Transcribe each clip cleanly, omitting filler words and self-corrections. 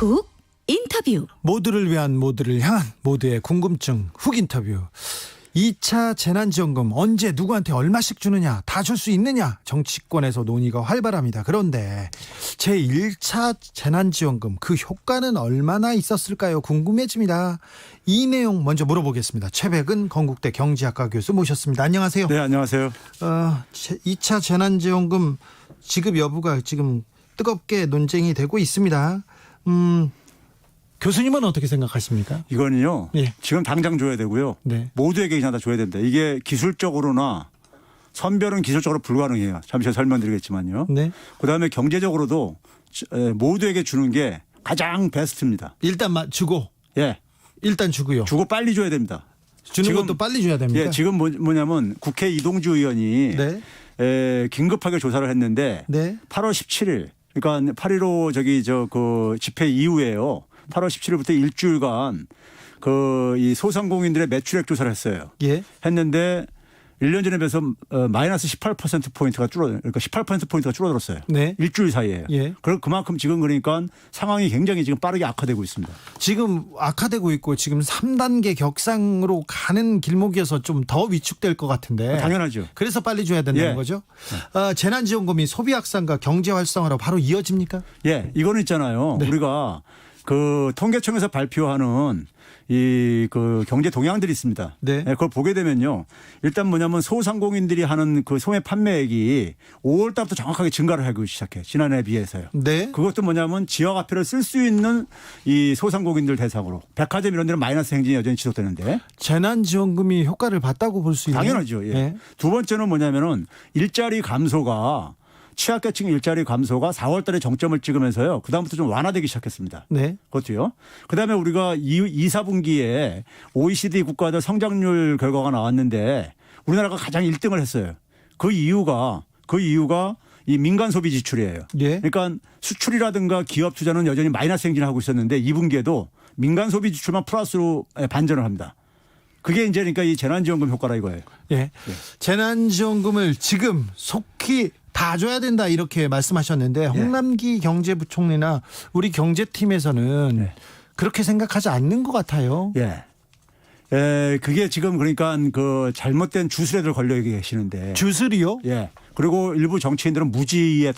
훅 인터뷰. 모두를 위한, 모두를 향한, 모두의 궁금증 훅 인터뷰. 2차 재난지원금 언제 누구한테 얼마씩 주느냐, 다 줄 수 있느냐, 정치권에서 논의가 활발합니다. 그런데 제1차 재난지원금 그 효과는 얼마나 있었을까요? 궁금해집니다. 이 내용 먼저 물어보겠습니다. 최백은 건국대 경제학과 교수 모셨습니다. 안녕하세요. 네, 안녕하세요. 2차 재난지원금 지급 여부가 지금 뜨겁게 논쟁이 되고 있습니다. 교수님은 어떻게 생각하십니까? 이거는요. 예. 지금 당장 줘야 되고요. 네. 모두에게 그냥 다 줘야 된다. 이게 기술적으로나 선별은 기술적으로 불가능해요. 잠시 설명드리겠지만요. 네. 그다음에 경제적으로도 모두에게 주는 게 가장 베스트입니다. 일단 주고. 예. 일단 주고요. 주고 빨리 줘야 됩니다. 주는 지금, 것도 빨리 줘야 됩니다. 예, 지금 뭐냐면 국회 이동주 의원이 네. 긴급하게 조사를 했는데 네. 8월 17일 그러니까 8.15 그 집회 이후에요. 8월 17일부터 일주일간 이 소상공인들의 매출액 조사를 했어요. 예. 했는데 1년 전에 비해서 마이너스 18%포인트가 그러니까 18%포인트가 줄어들었어요. 네. 일주일 사이에. 예. 그만큼 지금 그러니까 상황이 굉장히 지금 빠르게 악화되고 있습니다. 지금 악화되고 있고 지금 3단계 격상으로 가는 길목이어서 좀 더 위축될 것 같은데. 당연하죠. 그래서 빨리 줘야 된다는 예. 거죠. 재난지원금이 소비 확산과 경제 활성화로 바로 이어집니까? 예, 이거는 있잖아요. 네. 우리가 그 통계청에서 발표하는 그 경제 동향들이 있습니다. 네. 그걸 보게 되면요. 일단 뭐냐면 소상공인들이 하는 그 소매 판매액이 5월 달부터 정확하게 증가를 하기 시작해. 지난해에 비해서요. 네. 그것도 뭐냐면 지역화폐를 쓸 수 있는 이 소상공인들 대상으로 백화점 이런 데는 마이너스 행진이 여전히 지속되는데. 재난지원금이 효과를 봤다고 볼 수 있나요? 당연하죠. 예. 네. 두 번째는 뭐냐면은 일자리 감소가 취약계층 일자리 감소가 4월 달에 정점을 찍으면서요. 그다음부터 좀 완화되기 시작했습니다. 네. 그것도요. 그다음에 우리가 2, 4분기에 OECD 국가들 성장률 결과가 나왔는데 우리나라가 가장 1등을 했어요. 그 이유가 이 민간 소비 지출이에요. 예. 그러니까 수출이라든가 기업 투자는 여전히 마이너스 행진을 하고 있었는데 2분기에도 민간 소비 지출만 플러스로 반전을 합니다. 그게 이제 그러니까 이 재난지원금 효과라 이거예요. 예. 재난지원금을 지금 속히 다 줘야 된다 이렇게 말씀하셨는데 홍남기 경제부총리나 우리 경제팀에서는 그렇게 생각하지 않는 것 같아요. 예. 그게 지금 그러니까 그 잘못된 주술에들 걸려 계시는데. 주술이요? 예. 그리고 일부 정치인들은 무지의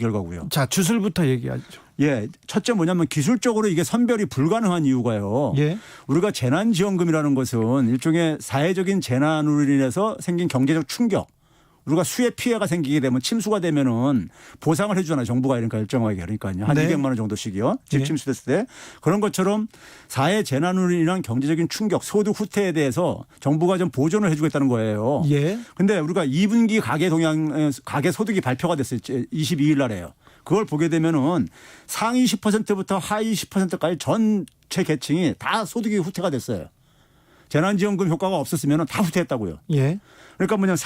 결과고요. 자, 주술부터 얘기하죠. 예. 첫째 뭐냐면 기술적으로 이게 선별이 불가능한 이유가요. 예. 우리가 재난지원금이라는 것은 일종의 사회적인 재난으로 인해서 생긴 경제적 충격. 우리가 수해 피해가 생기게 되면 침수가 되면은 보상을 해 주잖아요. 정부가 그러니까 일정하게 그러니까요. 한 네. 200만 원 정도씩이요. 집 네. 침수됐을 때. 그런 것처럼 사회 재난으로 인한 경제적인 충격, 소득 후퇴에 대해서 정부가 좀 보존을 해 주겠다는 거예요. 예. 근데 우리가 2분기 가계 소득이 발표가 됐어요. 22일 날에요. 그걸 보게 되면은 상위 10%부터 하위 10%까지 전체 계층이 다 소득이 후퇴가 됐어요. 재난지원금 효과가 없었으면 다 후퇴했다고요. 예. 그러니까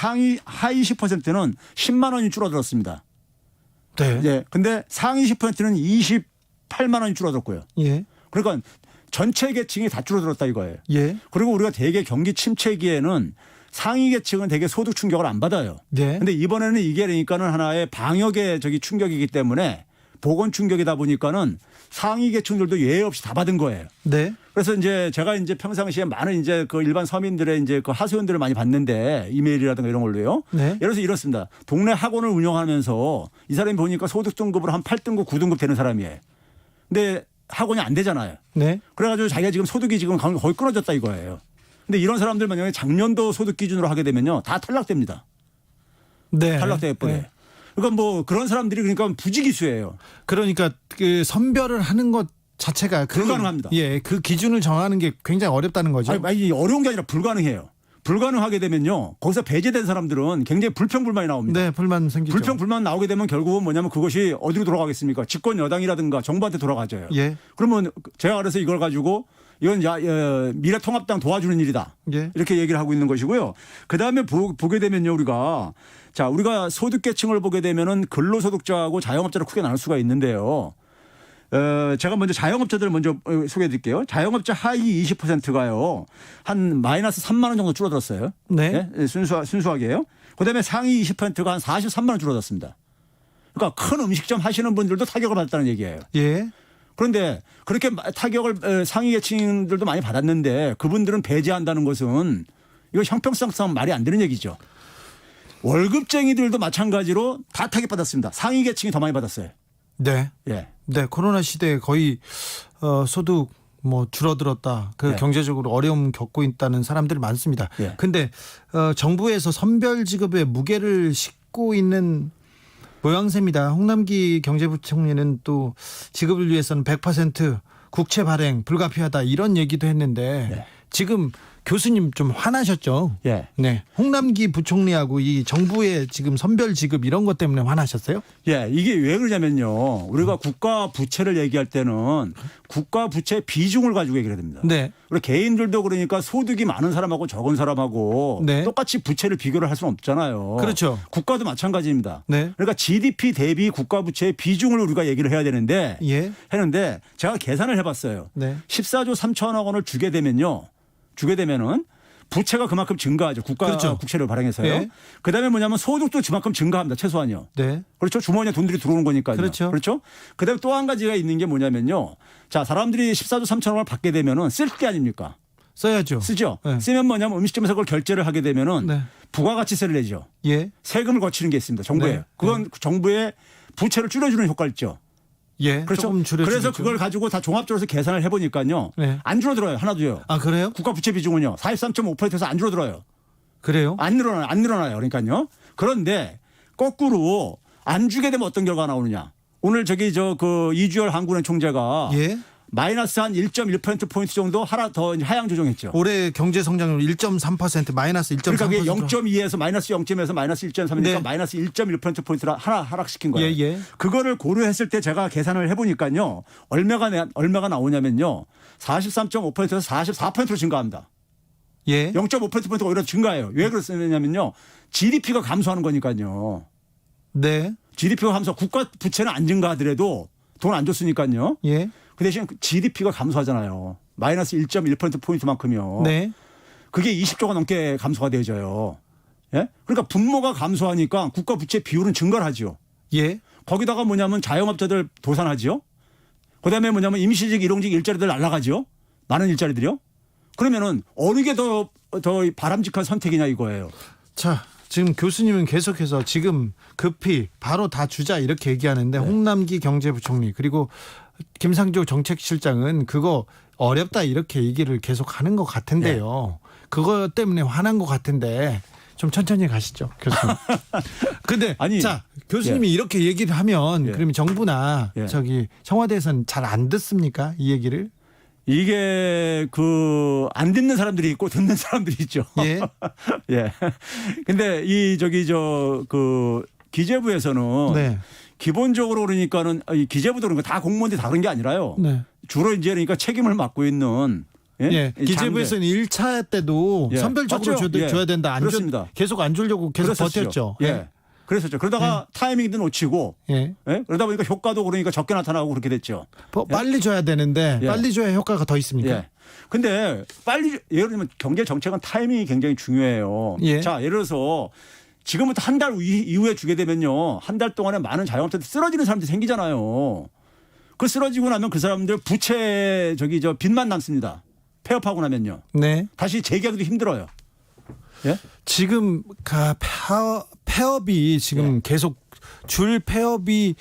하위 10%는 10만 원이 줄어들었습니다. 네. 예. 근데 상위 10%는 28만 원이 줄어들었고요. 예. 그러니까 전체 계층이 다 줄어들었다 이거예요. 예. 그리고 우리가 대개 경기 침체기에는 상위 계층은 대개 소득 충격을 안 받아요. 네. 근데 이번에는 이게 그러니까는 하나의 방역의 충격이기 때문에 보건 충격이다 보니까는 상위 계층들도 예외 없이 다 받은 거예요. 네. 그래서 이제 제가 이제 평상시에 많은 이제 그 일반 서민들의 이제 그 하소연들을 많이 받는데 이메일이라든가 이런 걸로요. 네. 예를 들어서 이렇습니다. 동네 학원을 운영하면서 이 사람이 보니까 소득 등급으로 한 8등급, 9등급 되는 사람이에요. 근데 학원이 안 되잖아요. 네. 그래가지고 자기가 지금 소득이 지금 거의 끊어졌다 이거예요. 근데 이런 사람들 만약에 작년도 소득 기준으로 하게 되면요. 다 탈락됩니다. 네. 탈락돼 버려요. 네. 그러니까 뭐 그런 사람들이 그러니까 부지기수예요. 그러니까 그 선별을 하는 것 자체가 불가능합니다. 예, 그 기준을 정하는 게 굉장히 어렵다는 거죠. 아니 어려운 게 아니라 불가능해요. 불가능하게 되면요. 거기서 배제된 사람들은 굉장히 불평불만이 나옵니다. 네, 불만 생기죠. 불평불만 나오게 되면 결국은 뭐냐면 그것이 어디로 돌아가겠습니까? 집권 여당이라든가 정부한테 돌아가져요. 예. 그러면 제가 그래서 이걸 가지고 이건 미래통합당 도와주는 일이다. 예. 이렇게 얘기를 하고 있는 것이고요. 그다음에 보게 되면요. 우리가 소득계층을 보게 되면은 근로소득자하고 자영업자로 크게 나눌 수가 있는데요. 제가 먼저 자영업자들을 먼저 소개해 드릴게요. 자영업자 하위 20%가요. 한 마이너스 3만 원 정도 줄어들었어요. 네. 네? 순수하게요. 그다음에 상위 20%가 한 43만 원 줄어들었습니다. 그러니까 큰 음식점 하시는 분들도 타격을 받았다는 얘기예요. 예. 그런데 그렇게 타격을 상위 계층들도 많이 받았는데 그분들은 배제한다는 것은 이거 형평성상 말이 안 되는 얘기죠. 월급쟁이들도 마찬가지로 다 타격받았습니다. 상위 계층이 더 많이 받았어요. 네. 예. 네, 코로나 시대에 거의 소득 뭐 줄어들었다. 그 예. 경제적으로 어려움 겪고 있다는 사람들이 많습니다. 예. 근데 정부에서 선별 지급에 무게를 싣고 있는 모양새입니다. 홍남기 경제부총리는 또 지급을 위해서는 100% 국채 발행 불가피하다 이런 얘기도 했는데 예. 지금 교수님 좀 화나셨죠? 예. 네. 홍남기 부총리하고 이 정부의 지금 선별 지급 이런 것 때문에 화나셨어요? 예, 이게 왜 그러냐면요. 우리가 국가 부채를 얘기할 때는 국가 부채 비중을 가지고 얘기를 해야 됩니다. 네. 우리 개인들도 그러니까 소득이 많은 사람하고 적은 사람하고 네. 똑같이 부채를 비교를 할 수는 없잖아요. 그렇죠. 국가도 마찬가지입니다. 네. 그러니까 GDP 대비 국가 부채의 비중을 우리가 얘기를 해야 되는데 예. 했는데 제가 계산을 해봤어요. 네. 14조 3천억 원을 주게 되면은 부채가 그만큼 증가하죠. 국가 그렇죠. 국채를 발행해서요. 예. 그다음에 뭐냐면 소득도 그만큼 증가합니다. 최소한요. 네. 그렇죠. 주머니에 돈들이 들어오는 거니까요. 그렇죠. 그다음에 또 한 가지가 있는 게 뭐냐면요. 자, 사람들이 14조 3천억 원을 받게 되면은 쓸 게 아닙니까? 써야죠. 쓰죠. 네. 쓰면 뭐냐면 음식점에서 그걸 결제를 하게 되면은 네. 부가가치세를 내죠. 예. 세금을 거치는 게 있습니다. 정부에. 네. 그건 정부의 부채를 줄여주는 효과가 있죠. 예. 그렇죠. 조금 줄여주겠죠. 그래서 그걸 가지고 다 종합적으로 해서 계산을 해보니까요. 네. 안 줄어들어요. 하나도요. 아, 그래요? 국가 부채 비중은요. 43.5%에서 안 줄어들어요. 그래요? 안 늘어나요. 그러니까요. 그런데 거꾸로 안 주게 되면 어떤 결과가 나오느냐. 오늘 이주열 한국은행 총재가 예. 마이너스 한 1.1%포인트 정도 하나 더 하향 조정했죠. 올해 경제 성장률 1.3% 마이너스 1.3%. 그러니까 그게 0.2에서 마이너스 0.에서 마이너스 1.3이니까 네. 마이너스 1.1%포인트를 하나 하락시킨 거예요. 예, 예. 그거를 고려했을 때 제가 계산을 해보니까요. 얼마가 나오냐면요. 43.5%에서 44%로 증가합니다. 예. 0.5%포인트가 오히려 증가해요. 왜 그렇냐면요. GDP가 감소하는 거니까요. 네. GDP가 감소, 국가 부채는 안 증가하더라도 돈 안 줬으니까요. 예. 그 대신 GDP가 감소하잖아요. 마이너스 1.1%포인트만큼요. 네. 그게 20조가 넘게 감소가 되어져요. 예? 그러니까 분모가 감소하니까 국가 부채 비율은 증가를 하죠. 예. 거기다가 뭐냐면 자영업자들 도산하지요. 그다음에 뭐냐면 임시직, 일용직 일자리들 날아가죠. 많은 일자리들이요. 그러면은 어느 게 더 바람직한 선택이냐 이거예요. 자, 지금 교수님은 계속해서 지금 급히 바로 다 주자 이렇게 얘기하는데 네. 홍남기 경제부총리 그리고 김상조 정책실장은 그거 어렵다 이렇게 얘기를 계속 하는 것 같은데요. 그거 때문에 화난 것 같은데 좀 천천히 가시죠, 교수님. 근데 아니, 자, 교수님이 이렇게 얘기를 하면 예. 그러면 정부나 예. 청와대에서는 잘 안 듣습니까? 이 얘기를? 이게 안 듣는 사람들이 있고 듣는 사람들이 있죠. 예. 예. 근데 기재부에서는 네. 기본적으로 그러니까는 이 기재부도 그런 거 다 공무원들이 다 그런 게 아니라요. 네. 주로 이제 그러니까 책임을 맡고 있는 예. 이 기재부에서는 1차 때도 예. 선별적으로 맞죠? 예. 줘야 된다. 그렇습니다. 계속 안 주려고 계속 그랬었죠. 버텼죠. 예. 그랬었죠. 그러다가 타이밍도 놓치고 예. 예? 그러다 보니까 효과도 그러니까 적게 나타나고 그렇게 됐죠. 빨리 줘야 되는데 예. 빨리 줘야 효과가 더 있습니까? 예. 근데 빨리 예를 들면 경제 정책은 타이밍이 굉장히 중요해요. 예. 자, 예를 들어서 지금부터 한 달 이후에 주게 되면요. 한 달 동안에 많은 자영업자들 쓰러지는 사람들이 생기잖아요. 그 쓰러지고 나면 그 사람들 부채 빚만 남습니다. 폐업하고 나면요. 네. 다시 재계약도 힘들어요. 예? 지금 폐업이 지금 계속 줄 폐업이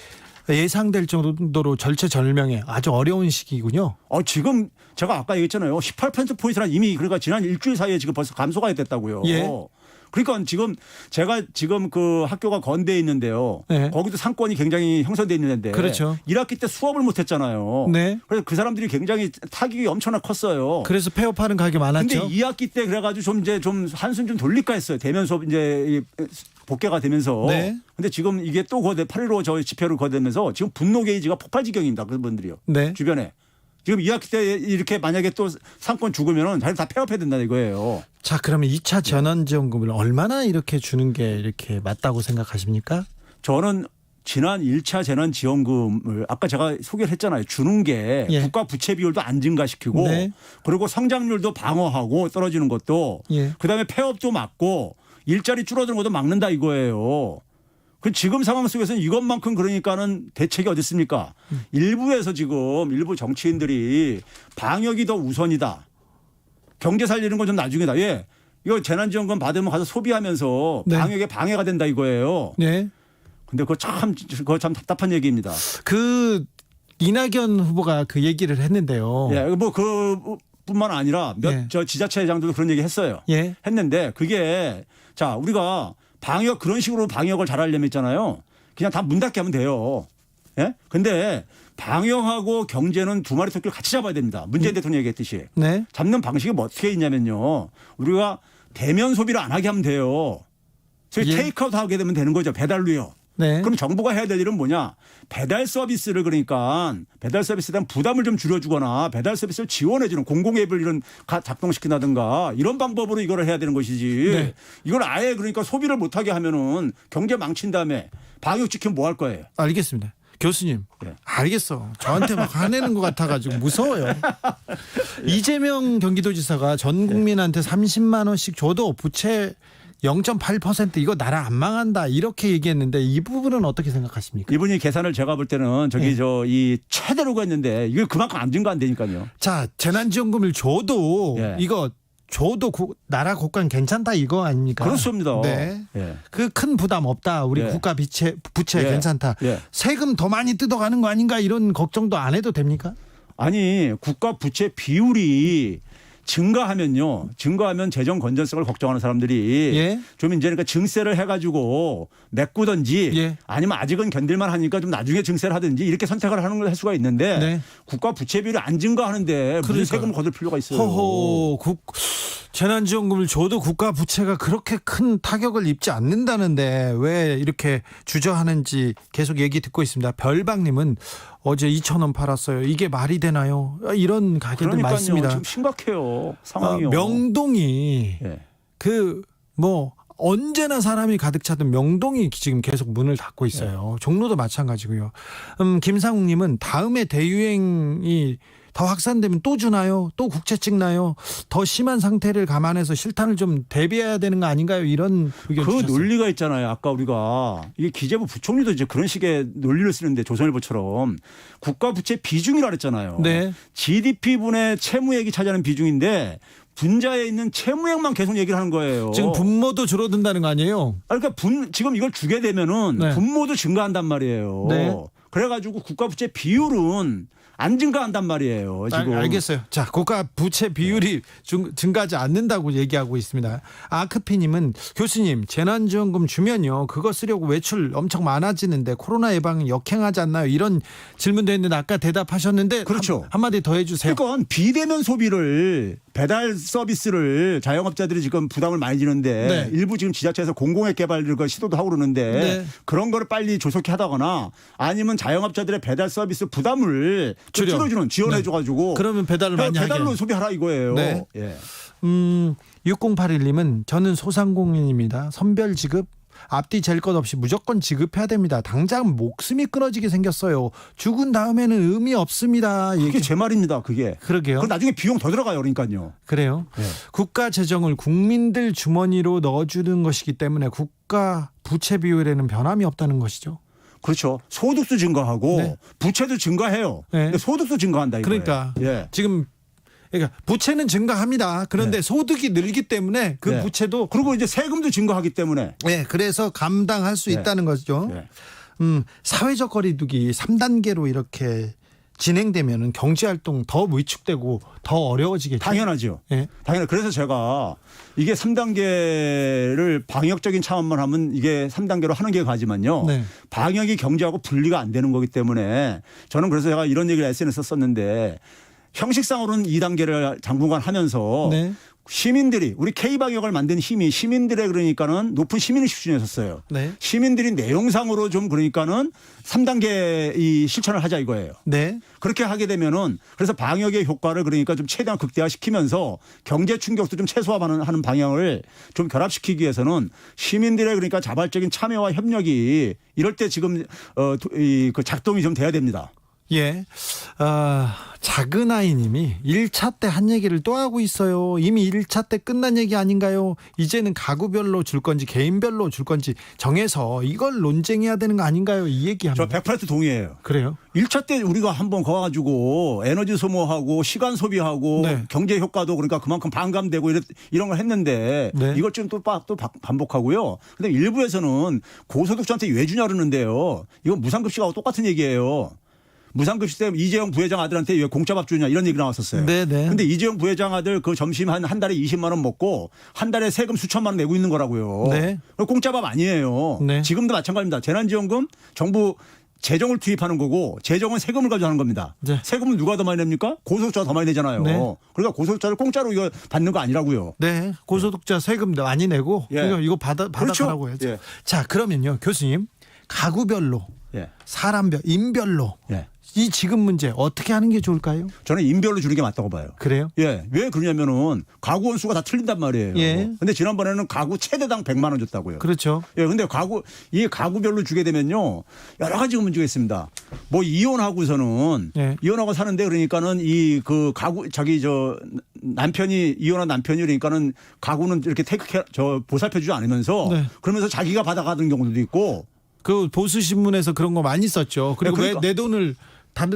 예상될 정도로 절체절명에 아주 어려운 시기군요. 지금 제가 아까 얘기했잖아요. 18%포인트란 이미 그러니까 지난 일주일 사이에 지금 벌써 감소가 됐다고요. 예. 그러니까 제가 지금 그 학교가 건대에 있는데요. 네. 거기도 상권이 굉장히 형성돼 있는데. 그렇죠. 1학기 때 수업을 못 했잖아요. 네. 그래서 그 사람들이 굉장히 타격이 엄청나게 컸어요. 그래서 폐업하는 가격이 근데 많았죠. 2학기 때 그래가지고 좀 한숨 좀 돌릴까 했어요. 대면 수업 이제 복개가 되면서. 네. 근데 지금 이게 또 8.15 저 집회로 거되면서 지금 분노 게이지가 폭발 지경입니다. 그분들이요. 네. 주변에. 지금 2학기 때 이렇게 만약에 또 상권 죽으면은 자기들 다 폐업해야 된다 이거예요. 자, 그러면 2차 재난지원금을 얼마나 이렇게 주는 게 이렇게 맞다고 생각하십니까? 저는 지난 1차 재난지원금을 아까 제가 소개를 했잖아요. 주는 게 예. 국가 부채 비율도 안 증가시키고 네. 그리고 성장률도 방어하고 떨어지는 것도 예. 그다음에 폐업도 막고 일자리 줄어드는 것도 막는다 이거예요. 그 지금 상황 속에서는 이것만큼 그러니까는 대책이 어디 있습니까? 일부에서 지금 일부 정치인들이 방역이 더 우선이다. 경제 살리는 건 좀 나중이다. 예. 이거 재난지원금 받으면 가서 소비하면서 네. 방역에 방해가 된다 이거예요. 네. 근데 그거 참 답답한 얘기입니다. 그 이낙연 후보가 그 얘기를 했는데요. 예. 뭐 그뿐만 아니라 예. 저 지자체장들도 그런 얘기 했어요. 예. 했는데 그게 자, 우리가 방역 그런 식으로 방역을 잘하려면 있잖아요. 그냥 다 문 닫게 하면 돼요. 예? 근데 방역하고 경제는 두 마리 토끼를 같이 잡아야 됩니다. 문재인 대통령이 얘기했듯이. 네. 잡는 방식이 뭐 어떻게 있냐면요. 우리가 대면 소비를 안 하게 하면 돼요. 저희 예. 테이크아웃 하게 되면 되는 거죠. 배달로요. 네. 그럼 정부가 해야 될 일은 뭐냐. 배달 서비스를 그러니까 배달 서비스에 대한 부담을 좀 줄여주거나 배달 서비스를 지원해주는 공공 앱을 이런 작동시킨다든가 이런 방법으로 이거를 해야 되는 것이지. 네. 이걸 아예 그러니까 소비를 못하게 하면은 경제 망친 다음에 방역 지키면 뭐 할 거예요. 알겠습니다. 교수님, 네. 알겠어. 저한테 막 화내는 것 같아가지고 무서워요. 이재명 경기도지사가 전 국민한테 30만 원씩 줘도 부채 0.8% 이거 나라 안 망한다 이렇게 얘기했는데 이 부분은 어떻게 생각하십니까? 이분이 계산을 제가 볼 때는 저기 네. 이 최대로가 있는데 이거 그만큼 안 증가한다니까요. 자, 재난지원금을 줘도 예. 이거 줘도 나라 국가는 괜찮다 이거 아닙니까? 그렇습니다. 네. 예. 그 큰 부담 없다. 우리 예. 국가 부채 예. 괜찮다. 예. 세금 더 많이 뜯어가는 거 아닌가 이런 걱정도 안 해도 됩니까? 아니 국가 부채 비율이 증가하면 재정 건전성을 걱정하는 사람들이 예. 좀 이제 그러니까 증세를 해가지고 메꾸든지 예. 아니면 아직은 견딜만 하니까 좀 나중에 증세를 하든지 이렇게 선택을 하는 걸 할 수가 있는데 네. 국가 부채 비율이 안 증가하는데 무슨 그러니까요. 세금을 거둘 필요가 있어요. 호호, 재난지원금을 줘도 국가 부채가 그렇게 큰 타격을 입지 않는다는데 왜 이렇게 주저하는지 계속 얘기 듣고 있습니다. 별방님은 어제 2,000원 팔았어요. 이게 말이 되나요? 이런 가게들 그러니까요. 많습니다. 지금 심각해요. 상황이요. 명동이 예. 언제나 사람이 가득 차던 명동이 지금 계속 문을 닫고 있어요. 종로도 마찬가지고요. 김상욱님은 다음에 대유행이 더 확산되면 또 주나요? 또 국채 찍나요? 더 심한 상태를 감안해서 실탄을 좀 대비해야 되는 거 아닌가요? 이런 의견 그 주셨어요. 논리가 있잖아요. 아까 우리가 이게 기재부 부총리도 이제 그런 식의 논리를 쓰는데 조선일보처럼 국가 부채 비중이라 그랬잖아요. 네. GDP분의 채무액이 차지하는 비중인데 분자에 있는 채무액만 계속 얘기를 하는 거예요. 지금 분모도 줄어든다는 거 아니에요? 그러니까 지금 이걸 주게 되면은 네. 분모도 증가한단 말이에요. 네. 그래가지고 국가 부채 비율은 안 증가한단 말이에요. 지금. 알겠어요. 자, 국가 부채 비율이 증가하지 않는다고 얘기하고 있습니다. 아크피님은 교수님 재난지원금 주면요 그거 쓰려고 외출 엄청 많아지는데 코로나 예방은 역행하지 않나요? 이런 질문도 했는데 아까 대답하셨는데 그렇죠. 한마디 더 해주세요. 그러니까 비대면 소비를 배달 서비스를 자영업자들이 지금 부담을 많이 지는데 네. 일부 지금 지자체에서 공공앱 개발을 시도도 하고 그러는데 네. 그런 거를 빨리 조속히 하다거나 아니면 자영업자들의 배달 서비스 부담을 좀 줄여주는 지원해줘가지고 그러면 배달을 많이 하게. 배달로 소비하라 이거예요. 네. 예. 6081님은 저는 소상공인입니다. 선별 지급 앞뒤 잴 것 없이 무조건 지급해야 됩니다. 당장 목숨이 끊어지게 생겼어요. 죽은 다음에는 의미 없습니다. 그게 제 말입니다. 그게. 그러게요. 그럼 나중에 비용 더 들어가요. 그러니까요. 그래요. 네. 국가 재정을 국민들 주머니로 넣어주는 것이기 때문에 국가 부채 비율에는 변함이 없다는 것이죠. 그렇죠. 소득도 증가하고 네. 부채도 증가해요. 네. 근데 소득도 증가한다 이거예요. 그러니까 예. 지금 그러니까 부채는 증가합니다. 그런데 네. 소득이 늘기 때문에 그 네. 부채도 그리고 이제 세금도 증가하기 때문에. 네, 그래서 감당할 수 네. 있다는 거죠. 네. 사회적 거리두기 3단계로 이렇게 진행되면 경제활동 더 위축되고 더 어려워지겠죠. 당연하죠. 네. 당연히 그래서 제가 이게 3단계를 방역적인 차원만 하면 이게 3단계로 하는 게 가지만요. 네. 방역이 경제하고 분리가 안 되는 거기 때문에 저는 그래서 제가 이런 얘기를 SNS에 썼는데 형식상으로는 2단계를 당분간 하면서 네. 시민들이 우리 K방역을 만든 힘이 시민들의 그러니까는 높은 시민의식 수준이었어요. 네. 시민들이 내용상으로 좀 그러니까는 3단계 이 실천을 하자 이거예요. 네. 그렇게 하게 되면은 그래서 방역의 효과를 그러니까 좀 최대한 극대화시키면서 경제 충격도 좀 최소화하는 방향을 좀 결합시키기 위해서는 시민들의 그러니까 자발적인 참여와 협력이 이럴 때 지금 그 작동이 좀 돼야 됩니다. 예. 작은 아이님이 1차 때 한 얘기를 또 하고 있어요. 이미 1차 때 끝난 얘기 아닌가요? 이제는 가구별로 줄 건지 개인별로 줄 건지 정해서 이걸 논쟁해야 되는 거 아닌가요? 이 저 얘기합니다. 100% 동의해요. 그래요? 1차 때 우리가 한번 가가지고 에너지 소모하고 시간 소비하고 네. 경제 효과도 그러니까 그만큼 반감되고 이런 걸 했는데 네. 이걸 지금 또 반복하고요. 근데 일부에서는 고소득자한테 왜 주냐 그러는데요. 이건 무상급식하고 똑같은 얘기예요. 무상급식 때 이재용 부회장 아들한테 왜 공짜밥 주냐 이런 얘기 나왔었어요. 네네. 근데 이재용 부회장 아들 그 점심 한 달에 20만 원 먹고 한 달에 세금 수천만 원 내고 있는 거라고요. 네. 공짜밥 아니에요. 네. 지금도 마찬가지입니다. 재난지원금 정부 재정을 투입하는 거고 재정은 세금을 가지고 하는 겁니다. 네. 세금은 누가 더 많이 냅니까? 고소득자가 더 많이 내잖아요. 네. 그러니까 고소득자를 공짜로 이거 받는 거 아니라고요. 네. 고소득자 세금 많이 내고 예. 이거 받아가라고 해야죠. 예. 자, 그러면요. 교수님. 가구별로 예. 사람별 인별로 예. 이 지금 문제 어떻게 하는 게 좋을까요? 저는 인별로 주는 게 맞다고 봐요. 그래요? 예. 왜 그러냐면은 가구 원수가 다 틀린단 말이에요. 예. 근데 지난번에는 가구 최대당 100만 원 줬다고요. 그렇죠. 예. 근데 이 가구별로 주게 되면요. 여러 가지 문제가 있습니다. 뭐 이혼하고서는 예. 이혼하고 사는데 그러니까는 이 그 가구 남편이 이혼한 남편이 그러니까는 가구는 이렇게 보살펴 주지 않으면서 네. 그러면서 자기가 받아가는 경우도 있고 그 보수 신문에서 그런 거 많이 썼죠. 그리고 그러니까. 왜 내 돈을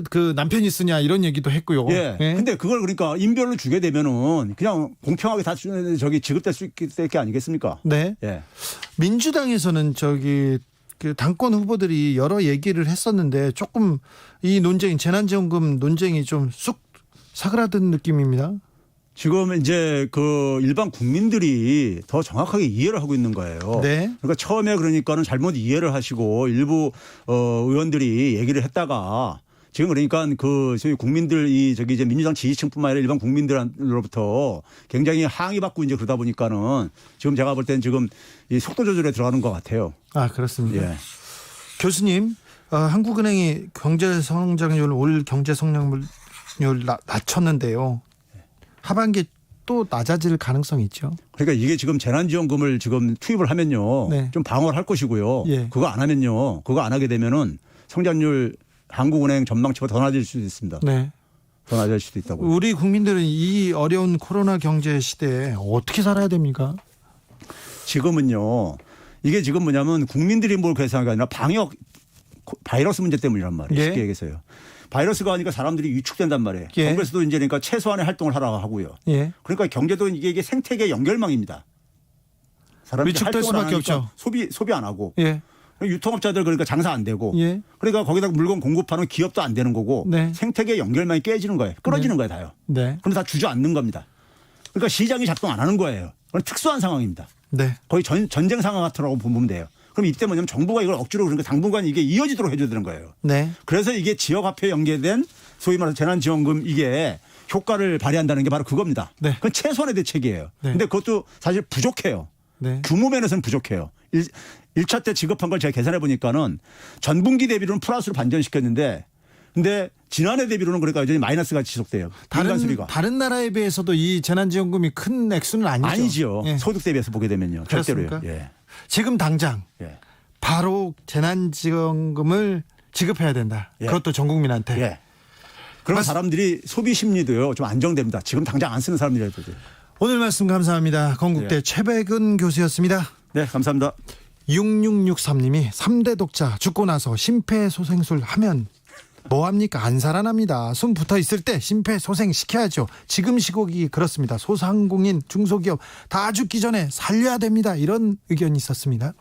그 남편이 쓰냐 이런 얘기도 했고요. 예. 근데 그걸 그러니까 인별로 주게 되면은 그냥 공평하게 다 지급될 수 있을 게 아니겠습니까? 네. 예. 민주당에서는 그 당권 후보들이 여러 얘기를 했었는데 조금 이 논쟁 재난지원금 논쟁이 좀 쑥 사그라든 느낌입니다. 지금 이제 그 일반 국민들이 더 정확하게 이해를 하고 있는 거예요. 네. 그러니까 처음에 그러니까는 잘못 이해를 하시고 일부 의원들이 얘기를 했다가 지금 그러니까 그 저희 국민들 이제 민주당 지지층뿐만 아니라 일반 국민들로부터 굉장히 항의받고 이제 그러다 보니까는 지금 제가 볼 때는 지금 이 속도 조절에 들어가는 것 같아요. 아, 그렇습니다. 예. 교수님, 한국은행이 경제 성장률 올 경제 성장률 낮췄는데요. 하반기에 또 낮아질 가능성이 있죠. 그러니까 이게 지금 재난지원금을 지금 투입을 하면요. 네. 좀 방어를 할 것이고요. 예. 그거 안 하면요. 그거 안 하게 되면은 성장률 한국은행 전망치가 더 낮아질 수도 있습니다. 네. 더 낮아질 수도 있다고요. 우리 국민들은 이 어려운 코로나 경제 시대에 어떻게 살아야 됩니까? 지금은요. 이게 지금 뭐냐면 국민들이 뭘 계산한 게 아니라 바이러스 문제 때문이란 말이에요. 예. 쉽게 얘기해서요. 바이러스가 하니까 사람들이 위축된단 말이에요. 예. 정부에서도 이제 그러니까 최소한의 활동을 하라고 하고요. 예. 그러니까 경제도 이게 생태계 연결망입니다. 사람들이 위축될 활동을 안 수밖에 하니까 없죠. 소비 안 하고 예. 유통업자들 그러니까 장사 안 되고 예. 그러니까 거기다 물건 공급하는 기업도 안 되는 거고 네. 생태계 연결망이 깨지는 거예요. 끊어지는 거예요, 다요. 네. 그럼 다 주저앉는 겁니다. 그러니까 시장이 작동 안 하는 거예요. 그건 특수한 상황입니다. 네. 거의 전쟁 상황 같으라고 보면 돼요. 그럼 이때 뭐냐면 정부가 이걸 억지로 그러니까 당분간 이게 이어지도록 해줘야 되는 거예요. 네. 그래서 이게 지역화폐 연계된 소위 말해서 재난지원금 이게 효과를 발휘한다는 게 바로 그겁니다. 네. 그건 최소한의 대책이에요. 네. 근데 그것도 사실 부족해요. 네. 규모 면에서는 부족해요. 1차 때 지급한 걸 제가 계산해 보니까는 전분기 대비로는 플러스로 반전시켰는데 근데 지난해 대비로는 그러니까 여전히 마이너스가 지속돼요. 민간 수리가. 다른 나라에 비해서도 이 재난지원금이 큰 액수는 아니죠. 아니죠. 예. 소득 대비해서 보게 되면요. 절대로요. 그렇습니까? 예. 지금 당장 예. 바로 재난지원금을 지급해야 된다. 예. 그것도 전 국민한테. 예. 그러면 사람들이 소비 심리도요 좀 안정됩니다. 지금 당장 안 쓰는 사람들이라도. 오늘 말씀 감사합니다. 건국대 예. 최백은 교수였습니다. 네, 감사합니다. 6663님이 3대 독자 죽고 나서 심폐소생술 하면 뭐합니까? 안 살아납니다. 숨 붙어 있을 때 심폐소생 시켜야죠. 지금 시국이 그렇습니다. 소상공인 중소기업 다 죽기 전에 살려야 됩니다. 이런 의견이 있었습니다.